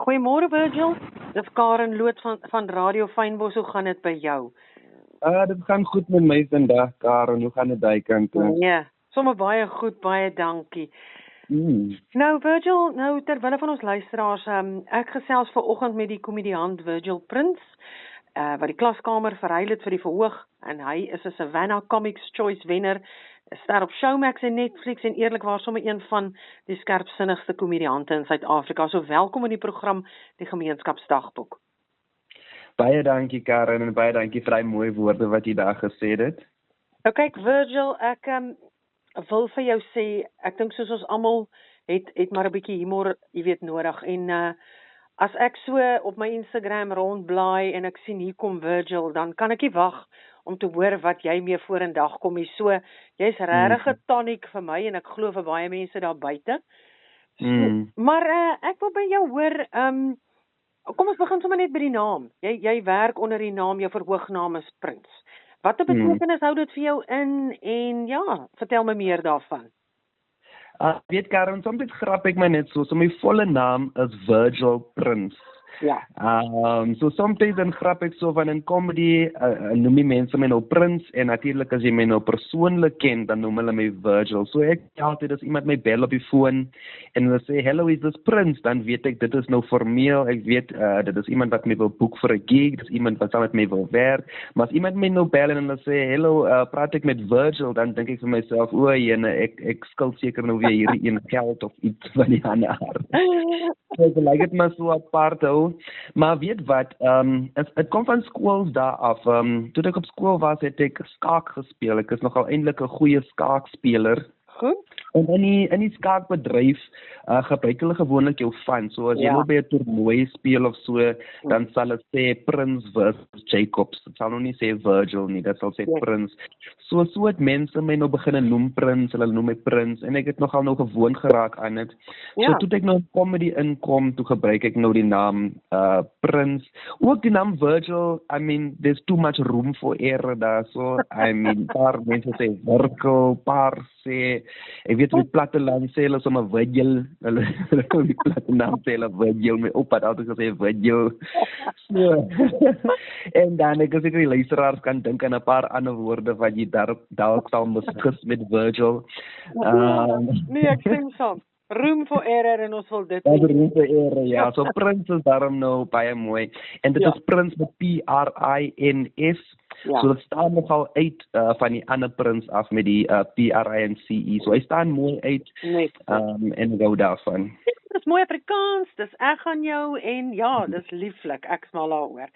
Goeiemôre Virgil, dis Karen Loot van Radio Fynbos, hoe gaan dit by jou? Dit gaan goed met my vandag, Karen. Hoe gaan dit by kant? Ja, sommer baie goed, baie dankie. Nou Virgil, terwille van ons luisteraars, ek gesels vanoggend met die komediant Virgil Prins, wat die klaskamer verhuil het vir die verhoog, en hy is 'n Savannah Comics Choice wenner, ster op Showmax en Netflix en eerlikwaar sommer een van die skerpsinnigste komediante in Suid-Afrika. So welkom in die program Die Gemeenskapsdagboek. Baie dankie Karen en baie dankie vir die mooi woorde wat jy daar gesê het. Nou kyk Virgil, ek wil vir jou sê, ek dink soos ons almal het maar 'n bietjie humor, jy weet, nodig. En as ek so op my Instagram rondblaai en ek sien hier kom Virgil, dan kan ek nie wag om te hoor wat jy mee vorendag kom hier. So, jy's regtig 'n toniek vir my en ek glo vir baie mense daar buite. So, maar ek wil by jou hoor, kom ons begin sommer net by die naam. Jy werk onder die naam, jou verhoognaam is Prins. Wat 'n betekenis hou dit vir jou in? En ja, vertel my meer daarvan. Weet Karen, soms grap ek my net so my volle naam is Virgil Prins. Ja. So soms dan grap ek so van in comedy, noem die mense my nou Prins, en natuurlik as jy my nou persoonlik ken, dan noem hulle my Virgil. So ek altyd as iemand my bel op die foon en hulle sê, hello, is this Prins? Dan weet ek, dit is nou formeel, ek weet, dit is iemand wat my wil boek vir 'n gig, dit is iemand wat saam met my wil werk, maar as iemand my nou bel en hulle sê, hello, praat ek met Virgil, dan dink ek vir myself, ek skuld seker nou weer hierdie een geld of iets van die ander aard. So ek like het maar so apart hou. Maar weet wat, het kom van skools daar af. Toe ek op skool was, het ek skaak gespeel. Ek is nogal eintlik 'n goeie skaakspeler. Goed. En in die skaakbedryf gebruik hulle gewoonlik jou van. So as jy nou by 'n toernooi speel of so, dan sal dit sê Prins versus Jacobs. Dit sal nog nie sê Virgil nie, dit sal sê Prins. So het mense my nou begin noem Prins, hulle noem my Prins, en ek het nogal nou gewoon geraak aan dit. So toe ek nou in comedy inkom, toe gebruik ek nou die naam Prins. Ook die naam Virgil, I mean, there's too much room for error daar, so, I mean, paar mense sê Virgil, paar sê, ek weet die platteland sê hulle sommer Virgil, hulle die platteland sê hulle Virgil, my opa het altyd gesê Virgil. So, en dan ek as ek die luisteraars kan dink aan 'n paar ander woorde wat jy dalk sal misgis met Virgil. Nee, ek stem saam. Room for error en ons wil dit. Room for error, ja. So Prins is daarom nou baie mooi. En dit is Prins met P-R-I-N-S. So dit staan nogal uit van die ander Prins af met die P-R-I-N-C-E. So hy staan mooi uit en gou daarvan. Dis mooi Afrikaans, dis reg aan jou en ja, dis lieflik. Ek smaal daaroor.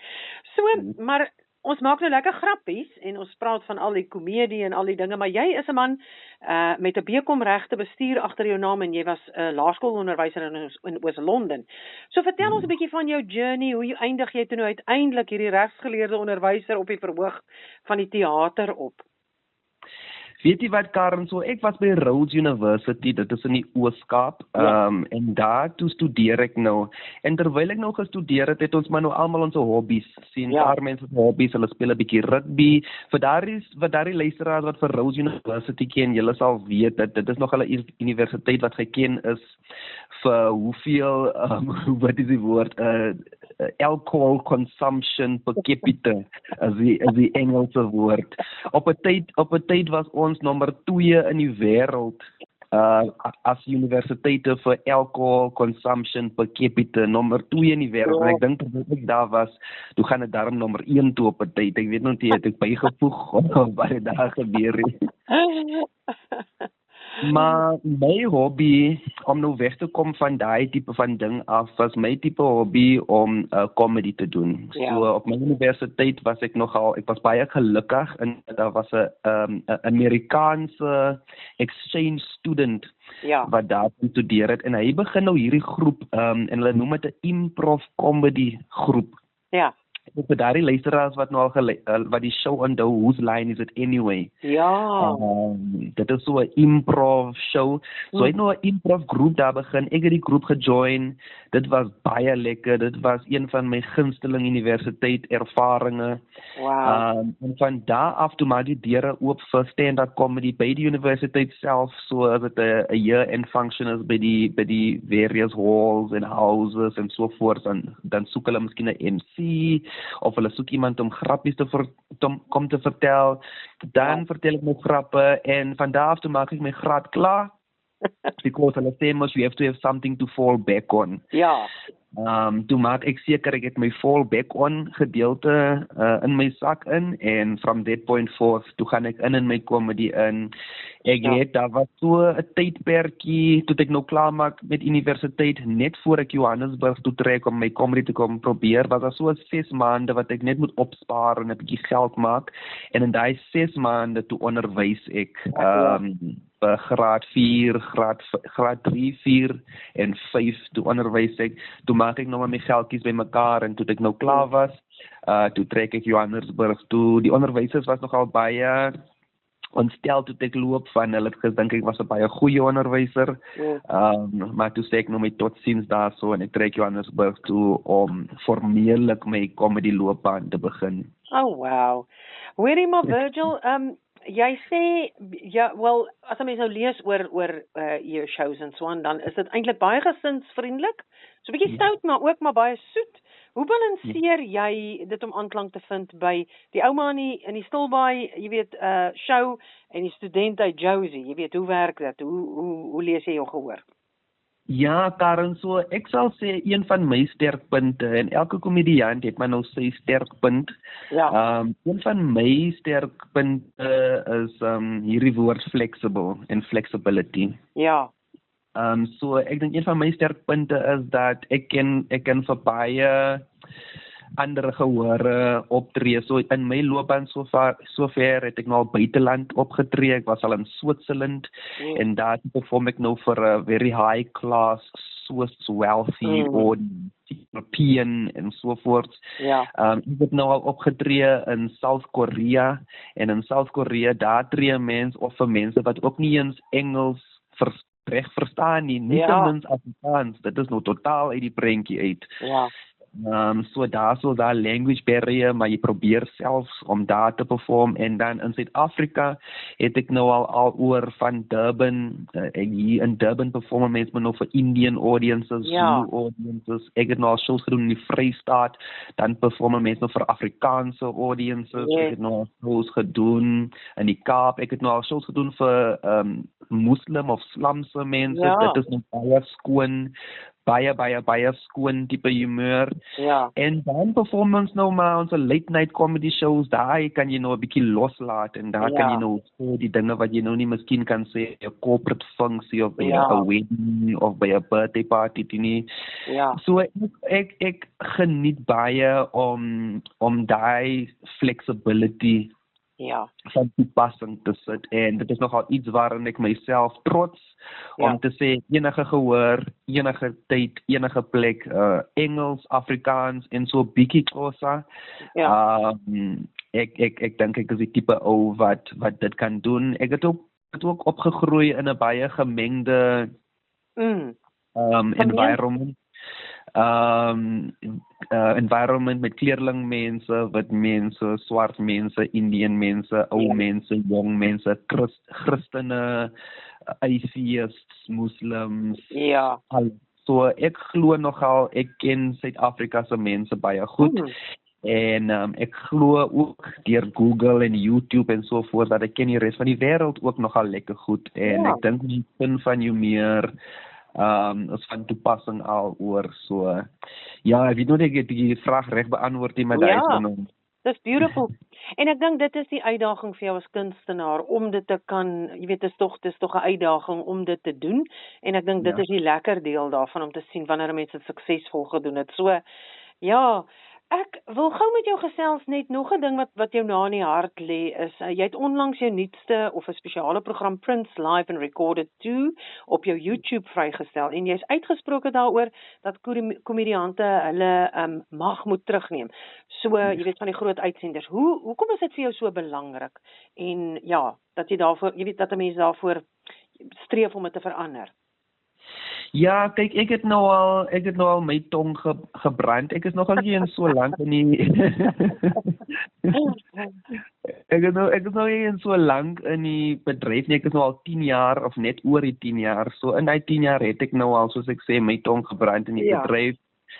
So, maar ons maak nou lekker grappies en ons praat van al die komedie en al die dinge, maar jy is 'n man met 'n BCom regte bestuur agter jou naam en jy was 'n laerskoolonderwyser in Oos-London. So vertel ons 'n bietjie van jou journey, hoe eindig jy toe nou uiteindelik hierdie regsgeleerde onderwyser op die verhoog van die teater op? Weet jy wat, Karen, so ek was by Rhodes University, dit is in die Oos-Kaap, en daar toe studeer ek nou, en terwyl ek nou gestudeer het ons maar nou almal ons hobbies, sien, paar mense hobbies, hulle speel 'n bietjie rugby, vir daardie luisteraars wat vir Rhodes University ken, julle sal weet, dit is nog 'n universiteit wat geken is vir hoeveel, wat is die woord, alcohol consumption per capita, as die Engelse woord. Op 'n tyd was ons nommer 2 in die wêreld as universiteite vir alcohol consumption per capita, nommer 2 in die wêreld. En ek dink dat ek daar was, toe gaan dit daarom nommer 1 toe op 'n tyd. Ek weet nog nie, het ek bygevoeg wat het daar gebeur het. Maar my hobby, om nou weg te kom van daai tipe van ding af, was my tipe hobby om comedy te doen. So op my universiteit was ek was baie gelukkig, en daar was 'n Amerikaanse exchange student wat daar studeer het, en hy begin nou hierdie groep, en hulle noem dit 'n improv comedy groep. Ja. vir daardie luisteraars wat nou al wat die show onthou, Whose Line Is It Anyway? Ja. Dit is so 'n improv show. So ek het nou 'n improv groep daar begin. Ek het die groep gejoin. Dit was baie lekker. Dit was een van my gunsteling universiteit ervarings. Wow. En van daar af toe maak die deure oop vir stand-up comedy by die universiteit self. So as dit 'n year-end function is by die various halls and houses en so voort, dan soek hulle miskien 'n MC of hulle soek iemand om grappies kom te vertel. Dan vertel ek my grappe en van daar af toe maak ek my graad klaar. Because hulle sê mos you have to have something to fall back on. Ja. Toe maak ek seker ek het my fall back on gedeelte in my sak in en from that point forth toe gaan ek in my comedy in. Ek het daar was so 'n tydperkie toe ek nou klaar maak met universiteit net voor ek Johannesburg toe trek om my comedy te kom probeer, was daar so 6 maande wat ek net moet opspaar en 'n bietjie geld maak en in daai 6 maande toe onderwys ek graad 4, graad 3, 4 en 5 toe onderwys ek. Toe maak ek nou maar my geldjies bymekaar en toe ek nou klaar was, toe trek ek Johannesburg toe. Die onderwysers was nogal baie ontstel toe ek loop van hulle het gedink ek was 'n baie goeie onderwyser. Maar toe sê ek nou my totsiens daarso en ek trek Johannesburg toe om formeelik my comedy loopbaan te begin. Oh wow. Hoorie maar Virgil, jy sê ja, wel as 'n mens nou lees oor jou shows en so aan, dan is dit eintlik baie gesinsvriendelik. So 'n bietjie stout maar ook maar baie soet. Hoe balanseer jy dit om aanklank te vind by die ouma in die Stilbaai, jy weet, show en die student uit Josie, jy weet, hoe werk dit? Hoe lees jy jou gehoor? Ja, Karen, so ek sal sê een van my sterkpunte en elke komediant het maar nou sy sterkpunt. Ja. Een van my sterkpunte is hierdie woord flexible en flexibility. Ja. So ek dink een van my sterkpunte is dat ek kan vir baie ander gehore optree. So in my loopbaan sover het ek nou al buiteland opgetree. Ek was al in Switserland en daar perform ek nou vir 'n very high class Swiss wealthy audience, European en so voort. Ja. Ek het nou al opgetree in South Korea en in South Korea daar tree mense of vir mense wat ook nie eens Engels reg verstaan nie, nie tenminste Afrikaans. Dit is nou totaal uit die prentjie uit. Ja. So daar language barrier, maar jy probeer selfs om daar te perform en dan in Suid-Afrika het ek nou al oor van Durban, hier in Durban perform mense maar nou vir Indian audiences, Zulu audiences, ek het nou al shows gedoen in die Vrystaat, dan perform mense nou vir Afrikaanse audiences, ek het nou al shows gedoen in die Kaap, ek het nou al shows gedoen vir Muslim of Slamse mense, dit is nou baie skoon, baie skoon tipe humeur. Ja. En dan performance nou maar ons late night comedy shows, daar kan jy nou 'n bietjie loslaat en daar kan jy nou sê die dinge wat jy nou nie miskien kan sê 'n corporate funksie of by 'n wedding of by 'n birthday party nie. Ja. So ek geniet baie om daai flexibility van toepassing te sit en dit is nogal iets waarin ek myself trots om te sê enige gehoor, enige tyd, enige plek, Engels, Afrikaans en so bietjie Xhosa. Ek dink ek is die tipe ou wat dit kan doen. Ek het ook opgegroei in 'n baie gemengde environment. Environment met kleurling mense, wit mense, swart mense, Indian mense, ou mense, jong mense, Christene, atheists, Muslims. Ja. So ek glo nogal ek ken Suid-Afrika se mense baie goed. En ek glo ook deur Google en YouTube en so voort dat ek ken die res van die wêreld ook nogal lekker goed en ek dink die sin van jou meer is van toepassing al oor so. Ja, ek weet nog ek het die vraag reg beantwoord nie, maar daai is genoem. Dis beautiful. En ek dink dit is die uitdaging vir jou as kunstenaar om dit te kan, jy weet, dis tog 'n uitdaging om dit te doen en ek dink dit is die lekker deel daarvan om te sien wanneer mense dit suksesvol gedoen het. So ja, Ek wil gou met jou gesels net nog 'n ding wat jou na in die hart lê is, jy het onlangs jou nuutste of 'n spesiale program Prince Live and Recorded 2 op jou YouTube vrygestel en jy's uitgesproke daaroor dat komediante hulle mag moet terugneem. So, jy weet van die groot uitsenders. Hoekom is dit vir jou so belangrik? En ja, dat jy daarvoor, jy weet dat 'n mens daarvoor streef om dit te verander. Ja, kyk, ek het nou al my tong gebrand. Ek is nogal nie in so lank in die ek is nou nie in so lank in die bedryf nie. Ek is nou al 10 jaar of net oor die 10 jaar. So in daai 10 jaar het ek nou al, soos ek sê, my tong gebrand in die bedryf.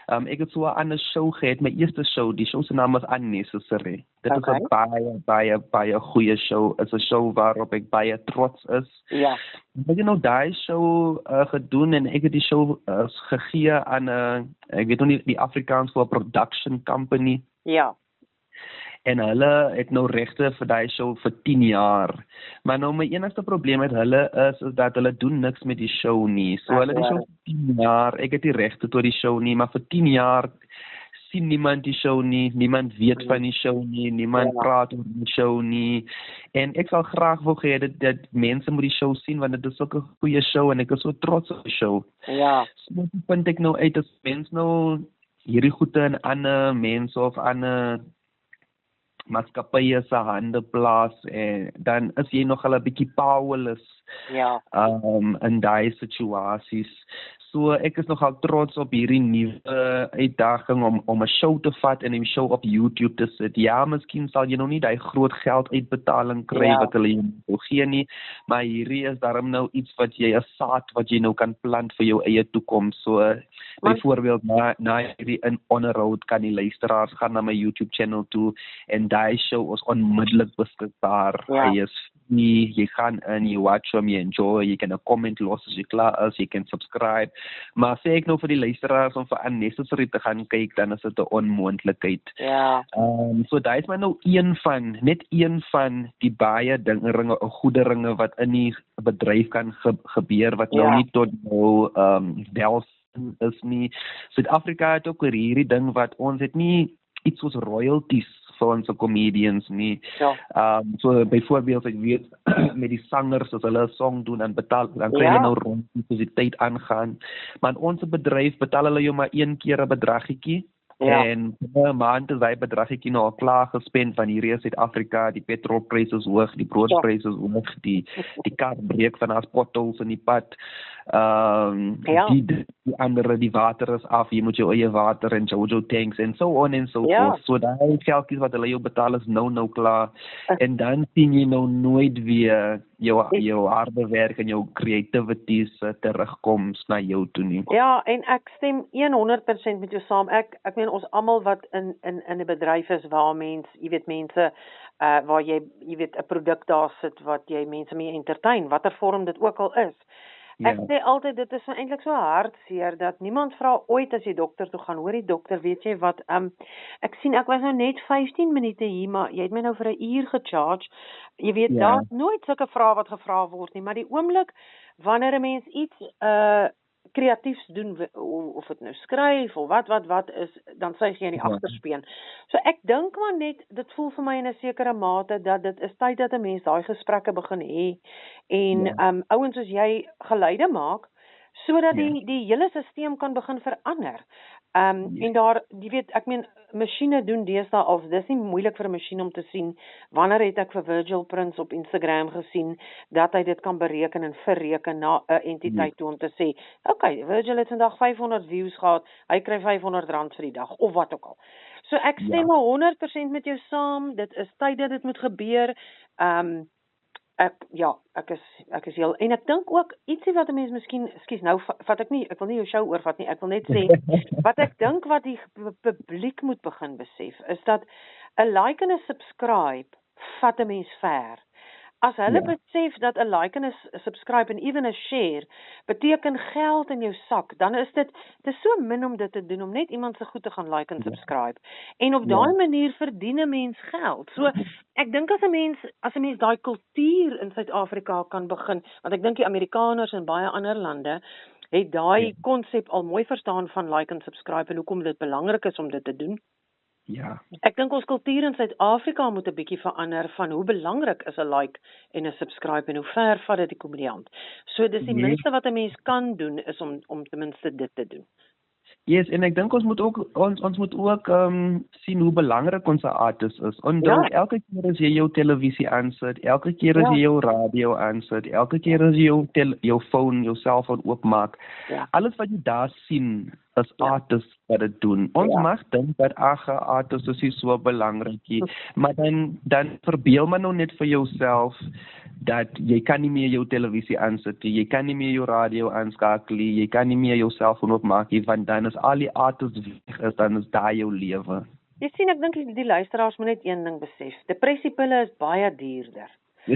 Ek het so 'n ander show gehad, my eerste show, die show se naam was Unnecessary. Dit is 'n baie goeie show. Dit is 'n show waarop ek baie trots is. Ja. Ek het nou daai show gedoen en ek het die show gegee aan ek weet nog nie die Afrikaans vir 'n production company. Ja. En hulle het nou regte vir daai show vir 10 jaar. Maar nou my enigste probleem met hulle is dat hulle doen niks met die show nie. So hulle die show vir 10 jaar. Ek het die regte tot die show nie, maar vir 10 jaar sien niemand die show nie, niemand weet van die show nie, niemand praat oor die show nie. En ek sal graag wou hê dat mense moet die show sien want dit is ook 'n goeie show en ek is so trots op die show. Ja. So vind ek nou uit as mense nou hierdie goede in ander mense of ander maatskappye se hande plaas en dan is jy nog 'n bietjie powerless in daai situasies. So ek is nogal trots op hierdie nuwe uitdaging om 'n show te vat en 'n show op YouTube te sit. Ja, miskien sal jy nog nie daai groot geld uitbetaling kry wat hulle jou gee nie, maar hierdie is daarom nou iets wat jy 'n saad wat jy nou kan plant vir jou eie toekoms. So byvoorbeeld na hierdie onderhoud kan die luisteraars gaan na my YouTube channel toe en daai show is onmiddellik beskikbaar. Hy is nie, jy gaan in, jy watch hom, jy enjoy, jy kan 'n comment los as jy klaar is, jy kan subscribe. Maar sê ek nou vir die luisteraars om vir Unnecessary te gaan kyk, dan is dit 'n onmoontlikheid. Ja. So daai is maar nou net een van die baie dinge, goederinge wat in die bedryf kan gebeur wat nou nie tot nou welstand is nie. Suid-Afrika het ook hierdie ding wat ons het nie iets soos royalties vir ons comedians nie. So byvoorbeeld ek weet met die sangers as hulle 'n song doen en betaal dan kry hulle nou rond die tyd aangaan. Maar in ons bedryf betaal hulle jou maar een keer 'n bedraggetjie. En 'n maand is daai bedraggetjie nou al klaar gespend van hierdie Suid-Afrika, die petrolpryse is hoog, die broodpryse is hoog, die kar breek van as potholes in die pad. Die andere, die water is af, jy moet jou eie water en Jojo tanks en so on en so forth. So daai geldjies wat hulle jou betaal is nou klaar. En dan sien jy nou nooit weer jou harde werk en jou creativities terugkoms na jou toe nie. Ja, en ek stem 100% met jou saam. Ek meen ons almal wat in 'n bedryf is waar mense waar jy weet 'n produk daar sit wat jy mense mee entertain, watter vorm dit ook al is. Ek sê altyd dit is eintlik so hartseer dat niemand vra ooit as jy dokter toe gaan, hoor die dokter, weet jy wat, ek sien ek was nou net 15 minute hier, maar jy het my nou vir 'n uur gecharge. Jy weet daar's nooit sulke vrae wat gevra word nie, maar die oomblik wanneer 'n mens iets kreatiefs doen, of dit nou skryf of wat is, dan sê jy in die agterspeen. So ek dink maar net, dit voel vir my in 'n sekere mate dat dit is tyd dat 'n mens daai gesprekke begin hê en ouens soos jy geluide maak sodat die hele stelsel kan begin verander. En daar, jy weet, ek meen masjiene doen deesdae al, dis nie moeilik vir 'n masjien om te sien. Wanneer het ek vir Virgil Prince op Instagram gesien dat hy dit kan bereken en verreken na 'n entiteit toe om te sê, okay, Virgil het vandag 500 views gehad, hy kry R500 vir die dag of wat ook al. So ek stem 100% met jou saam. Dit is tyd dat dit moet gebeur. Ek is heel, en ek dink ook ietsie wat 'n mens miskien, ekskuus, nou vat ek wil nie jou show oorvat nie, ek wil net sê, wat ek dink wat die publiek moet begin besef, is dat 'n like en 'n subscribe vat 'n mens ver. As hulle besef dat 'n like en 'n subscribe en even 'n share beteken geld in jou sak, dan is dit so min om dit te doen, om net iemand se goed te gaan like en subscribe. En op daai manier verdien 'n mens geld. So ek dink as 'n mens daai kultuur in Suid-Afrika kan begin, want ek dink die Amerikaners en baie ander lande het daai konsep al mooi verstaan van like en subscribe en hoekom dit belangrik is om dit te doen. Ja. Ek dink ons kultuur in Suid-Afrika moet 'n bietjie verander van hoe belangrik is 'n like en 'n subscribe en hoe ver vat dit die komediant. So dis die Nee. minste wat 'n mens kan doen is om ten minste dit te doen. Yes, en ek dink ons moet ook sien hoe belangrik ons artis is. Onthou, Ja. elke keer as jy jou televisie aansit, elke keer as Ja. jy jou radio aansit, elke keer as jy jou phone, jou selfoon oopmaak, Ja. alles wat jy daar sien is Ja. artis wat dit doen. Ons Ja. mag dink dat artis is nie so belangrik nie, maar dan verbeel maar nou net vir jouself dat jy kan nie meer jou televisie aansit nie, jy kan nie meer jou radio aanskakel nie, jy kan nie meer jou selfoon opmaak nie, want dan is al die artis weg, dan is daar jou lewe. Jy sien, ek dink die luisteraars moet net een ding besef. Depressiepille is baie duurder. So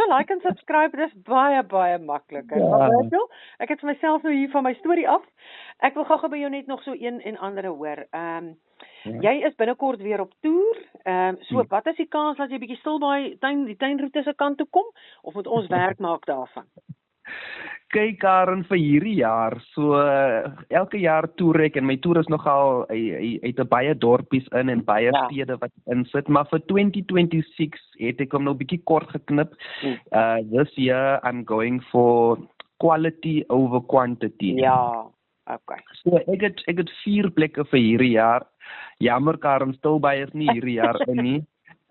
like en subscribe, dis baie makliker. Ja. Maar Virgil, ek het vir myself nou hier van my storie af. Ek wil gou-gou by jou net nog so een en andere hoor. Jy is binnekort weer op toer. So wat is die kans dat jy bietjie stil by die tuinroete se kant toe kom of moet ons werk maak daarvan? Kyk Karen, vir hierdie jaar, so elke jaar toer ek en my toer is nogal uit 'n baie dorpies in en baie stede wat insit, maar vir 2026 het ek hom nou bietjie kort geknip. This year I'm going for quality over quantity. Ja, okay. So ek het 4 plekke vir hierdie jaar. Jammer Karen, Stilbaai is nie hierdie jaar in nie.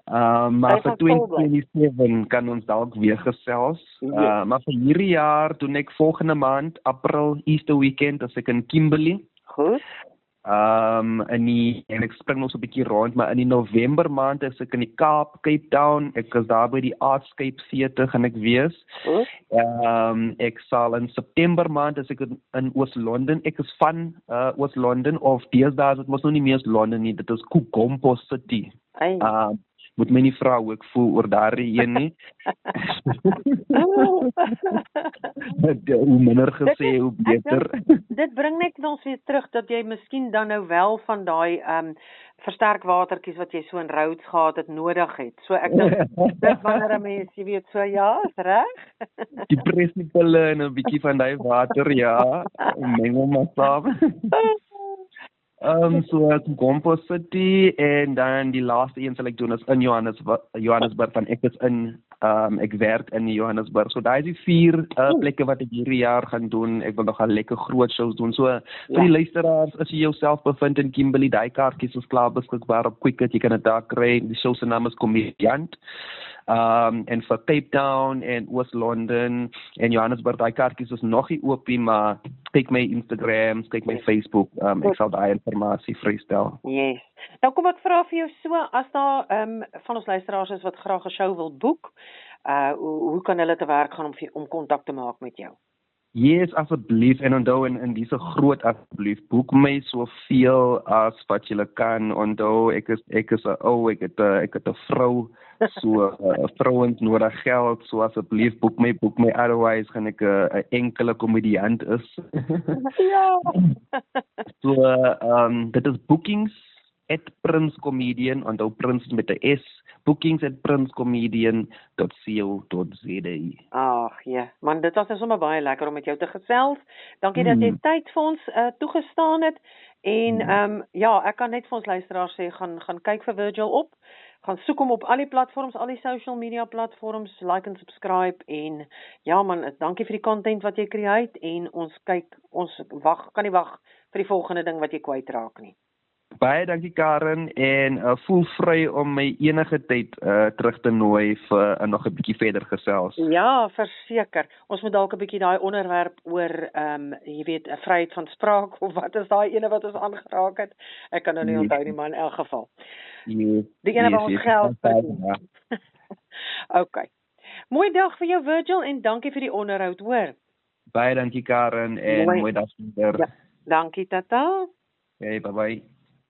Maar vir 2027 kan ons dalk weer gesels. Maar vir hierdie jaar doen ek volgende maand, April, Easter weekend, as ek in Kimberley. Goed. En ek spring nog so 'n bietjie rond, maar in die November maand is ek in die Kaap, Cape Town. Ek is daar by die Artscape Theatre gaan ek wees. Ek sal in September maand as ek in Oos-London. Ek is van Oos-London of deesdae dit mos nou nie meer Londen nie, dit is Kugompo City. Moet my nie vra hoe ek voel oor daardie een nie. Hoe minder gesê, hoe beter. Dit bring net ons weer terug dat jy miskien dan nou wel van daai versterkwatertjies wat jy so in Rhodes gehad het nodig het. So ek dink dit wanneer 'n mens, jy weet, so ja, is reg. Die pressiepille en 'n bietjie van daai water, ja. Meng hom maar saam. So Kugompo City en dan die laaste een sal ek doen is in Johannesburg van ek is ek werk in Johannesburg. So daai is die 4 plekke wat ek hierdie jaar gaan doen. Ek wil nog 'n lekker groot shows doen. So vir die luisteraars, as jy jouself bevind in Kimberley, daai kaartjies is klaar beskikbaar op Quicket. Jy kan dit daar kry. Die show se naam is Komediant. En vir Cape Town en Oos-London en Johannesburg, daai kaartjies is nog nie oop nie, maar kyk my Instagram, kyk my Facebook, ek sal daai inligting vrystel. Yes. Nou kom ek vra vir jou so, as daar van ons luisteraars is wat graag 'n show wil boek, hoe kan hulle te werk gaan om kontak te maak met jou? Yes, asseblief, en onthou in disse groot asseblief, boek my soveel as wat jy kan. Onthou, ek is 'n ou, ek het 'n vrou, so vrouens nodig geld, so asseblief boek my, otherwise gaan ek 'n enkele komediant is. Ja. So, dit is bookings@princecomedian, onthou Prince met 'n S, bookings@princecomedian.co.za. Ag ja, man, dit was sommer baie lekker om met jou te gesels. Dankie dat jy tyd vir ons toegestaan het. En ja, ek kan net vir ons luisteraars sê, gaan kyk vir Virgil op. Gaan soek hom op al die platforms, al die social media platforms, like en subscribe en ja man, dankie vir die content wat jy create en ons kan nie wag vir die volgende ding wat jy kwytraak nie. Baie dankie Karen en voel vry om my enige tyd terug te nooi vir nog 'n bietjie verder gesels. Ja, verseker. Ons moet dalk 'n bietjie daai onderwerp oor jy weet, 'n vryheid van spraak of wat is daai ene wat ons aangeraak het? Ek kan nou nie onthou nie, maar in elk geval. Die ene wat ons geld verdien. Okay. Mooi dag vir jou Virgil en dankie vir die onderhoud, hoor. Baie dankie Karen en mooi dag verder. Ja, dankie tata. Okay, bye bye.